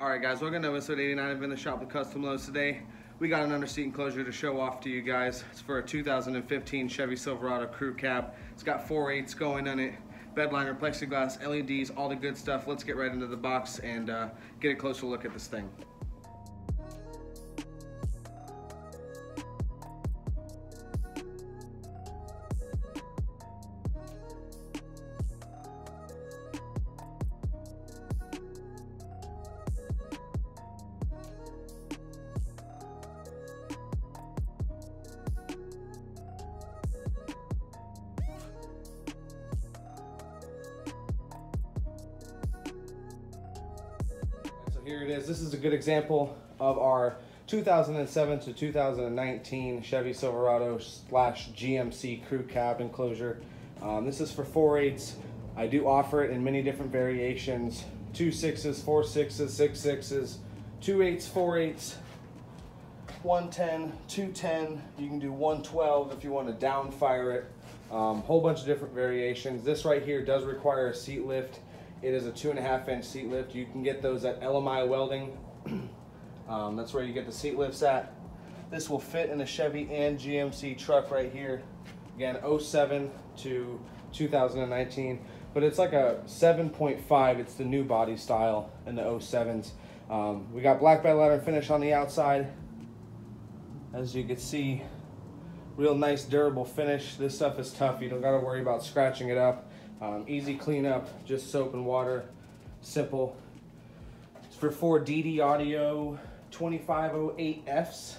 Alright guys, welcome to episode 89 of In the Shop with CUSTOMLOWZ. Today we got an underseat enclosure to show off to you guys. It's for a 2015 Chevy Silverado crew cab. It's got 4/8 going on it, bed liner, plexiglass, LEDs, all the good stuff. Let's get right into the box and get a closer look at this thing. Here it is. This is a good example of our 2007 to 2019 Chevy Silverado / GMC crew cab enclosure. This is for 4/8. I do offer it in many different variations: 2 6s, 4 6s, 6 6s, 2 8s, 4 8s, 110, 210. You can do 112 if you want to downfire it. Whole bunch of different variations. This right here does require a seat lift. It is a 2.5 inch seat lift. You can get those at LMI Welding. That's where you get the seat lifts at. This will fit in a Chevy and GMC truck right here. Again, 07 to 2019, but it's like a 7.5. It's the new body style in the 07s. We got black bed liner finish on the outside. As you can see, real nice durable finish. This stuff is tough. You don't got to worry about scratching it up. Easy cleanup, just soap and water, simple. It's for 4 DD Audio 2508Fs.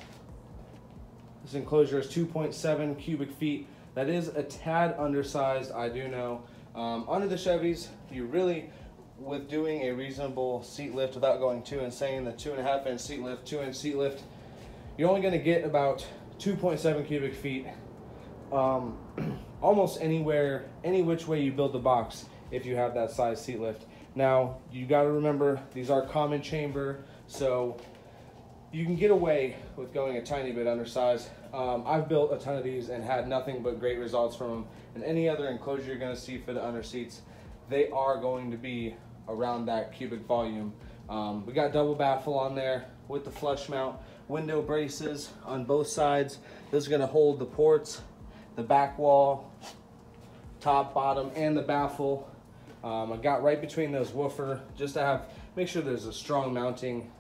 This enclosure is 2.7 cubic feet. That is a tad undersized, I do know. Under the Chevys, you really, with doing a reasonable seat lift without going too insane, the 2.5 inch seat lift, 2 inch seat lift, you're only going to get about 2.7 cubic feet. Almost anywhere, any which way you build the box, if you have that size seat lift. Now, you got to remember, these are common chamber, so you can get away with going a tiny bit undersized. I've built a ton of these and had nothing but great results from them. And any other enclosure you're going to see for the under seats, they are going to be around that cubic volume. We got double baffle on there with the flush mount, window braces on both sides. This is going to hold the ports, the back wall, top, bottom, and the baffle. I got right between those woofer just to make sure there's a strong mounting,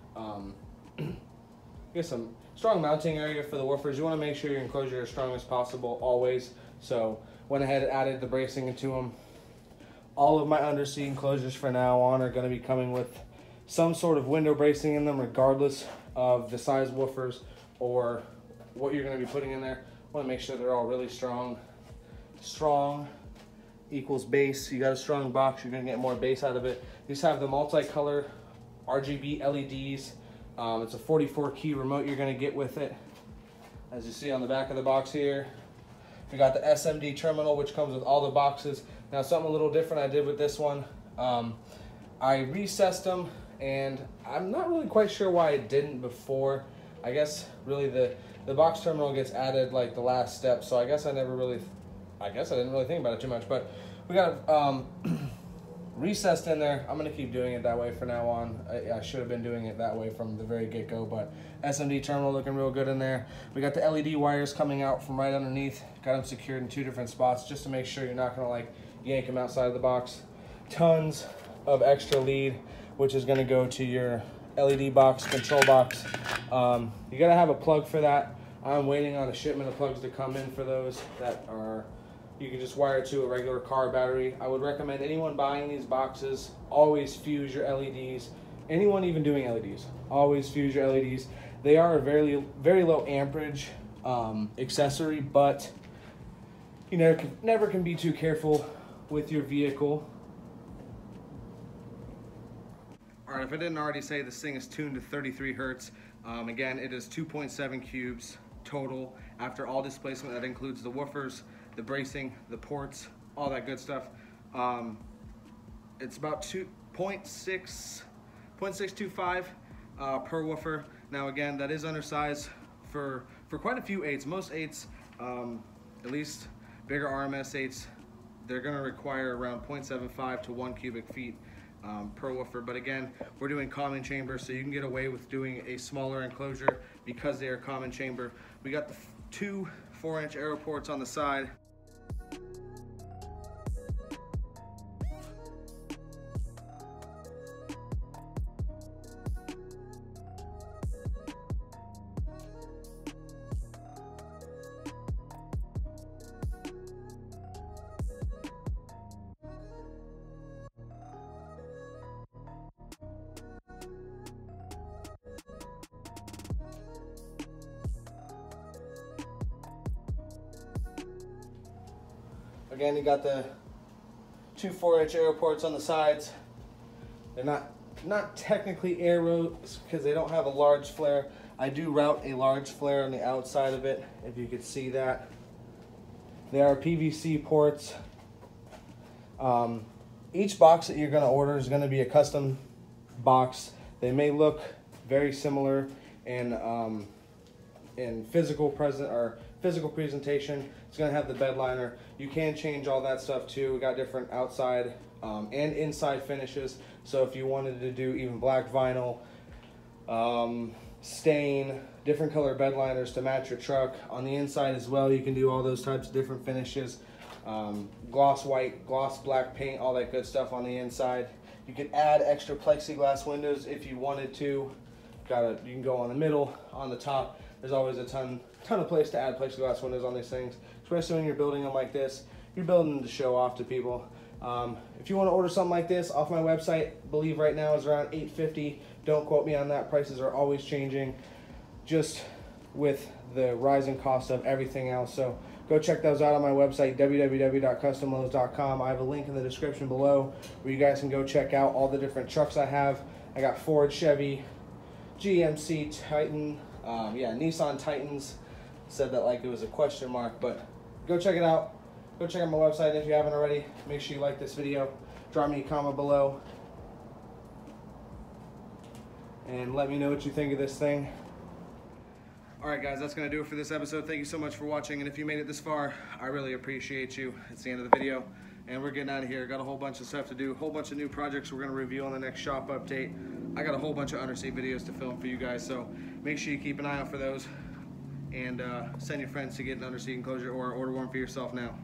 get some strong mounting area for the woofers. You want to make sure your enclosure is as strong as possible always. So went ahead and added the bracing into them. All of my underseat enclosures for now on are going to be coming with some sort of window bracing in them, regardless of the size woofers or what you're going to be putting in there. Want to make sure they're all really strong. Strong equals bass. You got a strong box, you're going to get more bass out of it. These have the multicolor RGB LEDs. It's a 44 key remote you're going to get with it. As you see on the back of the box here, we got the SMD terminal, which comes with all the boxes. Now, something a little different I did with this one, I recessed them, and I'm not really quite sure why I didn't before. I guess really the box terminal gets added like the last step, so I guess I didn't really think about it too much, but we got recessed in there. I'm gonna keep doing it that way for now on. I should have been doing it that way from the very get-go, but SMD terminal looking real good in there. We got the LED wires coming out from right underneath. Got them secured in 2 different spots just to make sure you're not gonna like yank them outside of the box. Tons of extra lead, which is gonna go to your LED box, control box. You gotta have a plug for that. I'm waiting on a shipment of plugs to come in for those that are, you can just wire to a regular car battery. I would recommend anyone buying these boxes, always fuse your LEDs. Anyone even doing LEDs, always fuse your LEDs. They are a very low amperage accessory, but you never can be too careful with your vehicle. Alright, if I didn't already say, this thing is tuned to 33 hertz. Again, it is 2.7 cubes total after all displacement. That includes the woofers, the bracing, the ports, all that good stuff. It's about 0.625 per woofer. Now again, that is undersized for quite a few 8s. Most 8s, at least bigger RMS 8s, they're going to require around 0.75 to 1 cubic feet per woofer. But again, we're doing common chamber, so you can get away with doing a smaller enclosure because they are common chamber. We got the two 4-inch arrow ports on the side. Again, you got the two 4-inch arrow ports on the sides. They're not technically arrows because they don't have a large flare. I do route a large flare on the outside of it, if you could see that. They are PVC ports. Each box that you're going to order is going to be a custom box. They may look very similar in physical presentation. It's going to have the bed liner. You can change all that stuff too. We got different outside and inside finishes. So if you wanted to do even black vinyl, stain, different color bed liners to match your truck. On the inside as well, you can do all those types of different finishes. Gloss white, gloss black paint, all that good stuff on the inside. You could add extra plexiglass windows if you wanted to. You can go on the middle, on the top. There's always a ton of place to add plexiglass windows on these things, especially when you're building them like this. You're building them to show off to people. If you want to order something like this off my website, I believe right now is around $850. Don't quote me on that. Prices are always changing, just with the rising cost of everything else. So go check those out on my website, www.customlowz.com. I have a link in the description below where you guys can go check out all the different trucks I have. I got Ford, Chevy, GMC, Titan, Nissan Titans. Said that like it was a question mark, but go check it out. Go check out my website if you haven't already. Make sure you like this video. Drop me a comment below and let me know what you think of this thing. Alright guys, that's going to do it for this episode. Thank you so much for watching, and if you made it this far, I really appreciate you. It's the end of the video, and we're getting out of here. Got a whole bunch of stuff to do, a whole bunch of new projects we're going to review on the next shop update. I got a whole bunch of Underseat videos to film for you guys, so make sure you keep an eye out for those, and send your friends to get an Underseat enclosure or order one for yourself now.